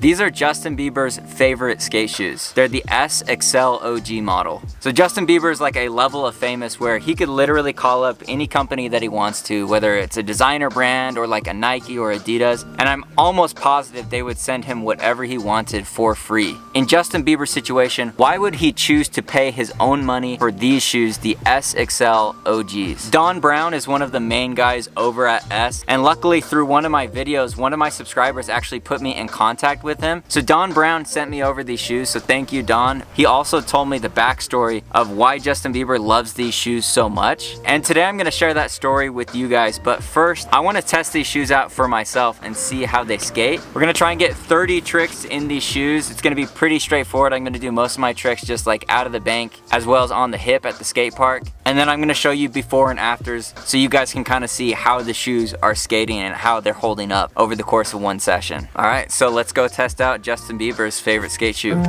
These are Justin Bieber's favorite skate shoes. They're the SXL OG model. So Justin Bieber is like a level of famous where he could literally call up any company that he wants to, whether it's a designer brand or like a Nike or Adidas, and I'm almost positive they would send him whatever he wanted for free. In Justin Bieber's situation, why would he choose to pay his own money for these shoes, the SXL OGs? Don Brown is one of the main guys over at S, and luckily through one of my videos, one of my subscribers actually put me in contact with him. So Don Brown sent me over these shoes, so thank you, Don. He also told me the backstory of why Justin Bieber loves these shoes so much, and today I'm gonna share that story with you guys. But first, I wanna test these shoes out for myself and see how they skate. We're gonna try and get 30 tricks in these shoes. It's gonna be pretty straightforward. I'm gonna do most of my tricks just like out of the bank as well as on the hip at the skate park. And then I'm gonna show you before and afters so you guys can kind of see how the shoes are skating and how they're holding up over the course of one session. All right, so let's go test out Justin Bieber's favorite skate shoe.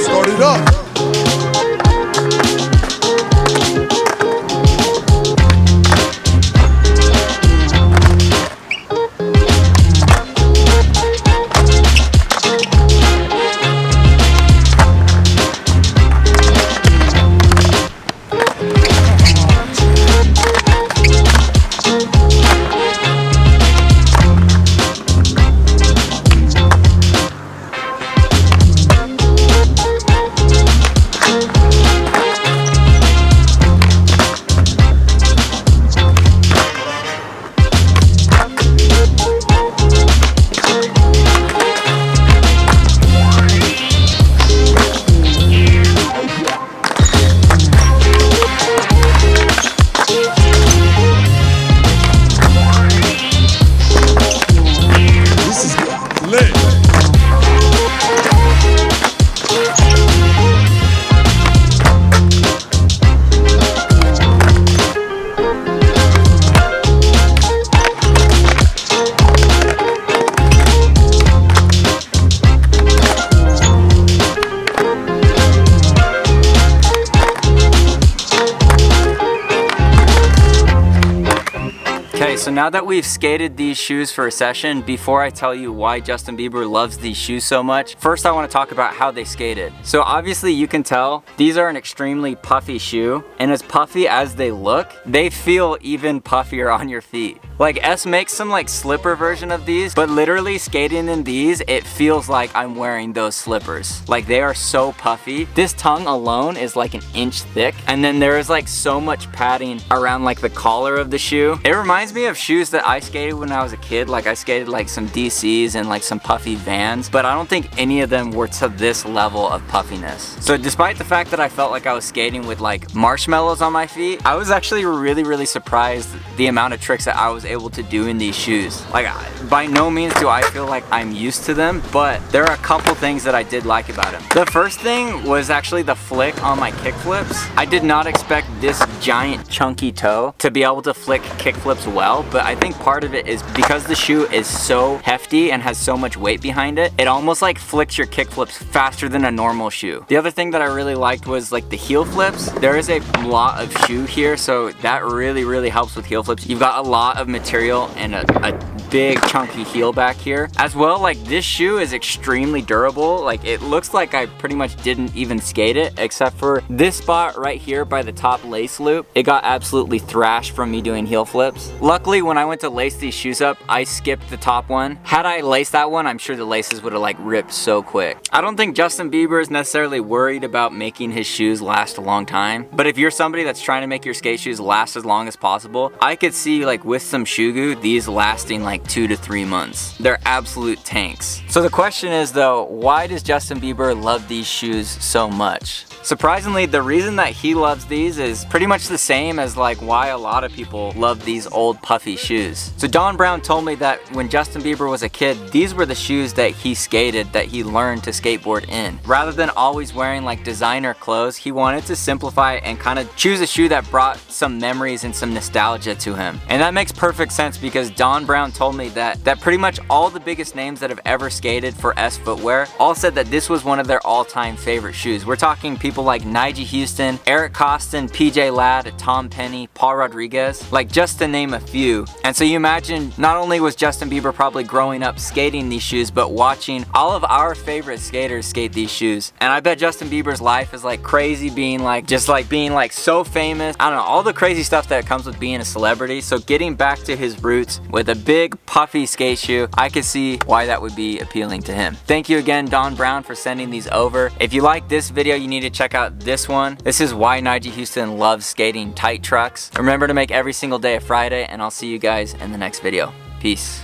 Start it up. Okay, so now that we've skated these shoes for a session, before I tell you why Justin Bieber loves these shoes so much, first I want to talk about how they skated. So obviously you can tell these are an extremely puffy shoe, and as puffy as they look, they feel even puffier on your feet. Like S makes some like slipper version of these, but literally skating in these, it feels like I'm wearing those slippers. Like they are so puffy. This tongue alone is like an inch thick, and then there is like so much padding around like the collar of the shoe. It reminds me of shoes that I skated when I was a kid. Like I skated like some DCs and like some puffy Vans, but I don't think any of them were to this level of puffiness. So despite the fact that I felt like I was skating with like marshmallows on my feet, I was actually really surprised the amount of tricks that I was able to do in these shoes. Like by no means do I feel like I'm used to them, but there are a couple things that I did like about them. The first thing was actually the flick on my kick flips. I did not expect this giant chunky toe to be able to flick kick flips well, but I think part of it is because the shoe is so hefty and has so much weight behind it, it almost like flicks your kick flips faster than a normal shoe. The other thing that I really liked was like the heel flips. There is a lot of shoe here, so that really helps with heel flips. You've got a lot of material and a big chunky heel back here. As well, like this shoe is extremely durable. Like it looks like I pretty much didn't even skate it, except for this spot right here by the top lace loop. It got absolutely thrashed from me doing heel flips. Luckily, when I went to lace these shoes up, I skipped the top one. Had I laced that one, I'm sure the laces would have like ripped so quick. I don't think Justin Bieber is necessarily worried about making his shoes last a long time, but if you're somebody that's trying to make your skate shoes last as long as possible, I could see like with some shoe goo, these lasting like 2 to 3 months. They're absolute tanks. So the question is though, why does Justin Bieber love these shoes so much? Surprisingly, the reason that he loves these is pretty much the same as like why a lot of people love these old puffy shoes. So Don Brown told me that when Justin Bieber was a kid, these were the shoes that he skated, that he learned to skateboard in. Rather than always wearing like designer clothes, he wanted to simplify and kind of choose a shoe that brought some memories and some nostalgia to him. And that makes perfect sense because Don Brown told told me that pretty much all the biggest names that have ever skated for S footwear all said that this was one of their all-time favorite shoes. We're talking people like Nigel Houston, Eric Costin, PJ Ladd, Tom Penny, Paul Rodriguez, like just to name a few. And so you imagine not only was Justin Bieber probably growing up skating these shoes, but watching all of our favorite skaters skate these shoes. And I bet Justin Bieber's life is like crazy, being like so famous. I don't know, all the crazy stuff that comes with being a celebrity. So getting back to his roots with a big puffy skate shoe, I could see why that would be appealing to him. Thank you again, Don Brown, for sending these over. If you like this video, you need to check out this one. This is why Nigel Houston loves skating tight trucks. Remember to make every single day a Friday, and I'll see you guys in the next video. Peace.